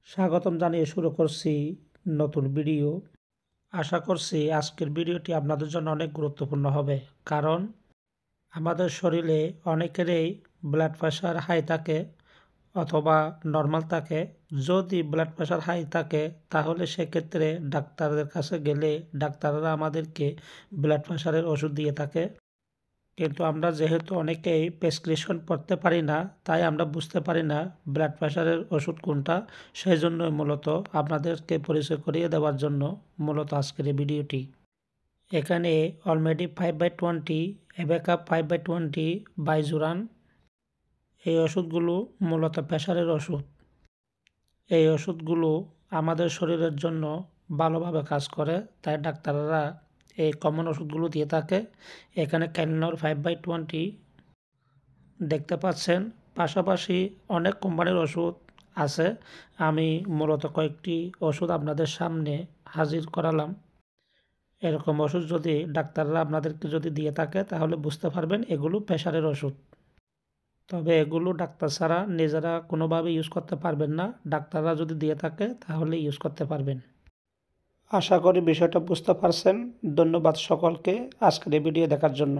স্বাগতম জানিয়ে শুরু করছি নতুন ভিডিও। আশা করছি আজকের ভিডিওটি আপনাদের জন্য অনেক গুরুত্বপূর্ণ হবে, কারণ আমাদের শরীরে অনেকেরই ব্লাড প্রেশার হাই থাকে অথবা নর্মাল থাকে। যদি ব্লাড প্রেশার হাই থাকে তাহলে সেক্ষেত্রে ডাক্তারদের কাছে গেলে ডাক্তাররা আমাদেরকে ব্লাড প্রেশারের ওষুধ দিয়ে থাকে, কিন্তু আমরা যেহেতু অনেকেই প্রেসক্রিপশন পড়তে পারি না, তাই আমরা বুঝতে পারি না ব্লাড প্রেশারের ওষুধ কোনটা। সেই জন্যই মূলত আপনাদেরকে পরিচয় করিয়ে দেওয়ার জন্য মূলত আজকের এই ভিডিওটি। এখানে অলরেডি 5/20, অ্যাবেকা 5/20, বাইজুরান, এই ওষুধগুলো মূলত প্রেশারের ওষুধ। এই ওষুধগুলো আমাদের শরীরের জন্য ভালোভাবে কাজ করে, তাই ডাক্তাররা এই কমন ওষুধগুলো দিয়ে থাকে। এখানে ক্যালনর 5/20 দেখতে পাচ্ছেন, পাশাপাশি অনেক কোম্পানির ওষুধ আছে। আমি মূলত কয়েকটি ওষুধ আপনাদের সামনে হাজির করালাম। এরকম ওষুধ যদি ডাক্তাররা আপনাদেরকে যদি দিয়ে থাকে তাহলে বুঝতে পারবেন এগুলো প্রেশারের ওষুধ। তবে এগুলো ডাক্তার ছাড়া নিজেরা কোনোভাবে ইউজ করতে পারবেন না, ডাক্তাররা যদি দিয়ে থাকে তাহলে ইউজ করতে পারবেন। আশা করি বিষয়টা বুঝতে পারছেন। ধন্যবাদ সকলকে আজকের এই ভিডিও দেখার জন্য।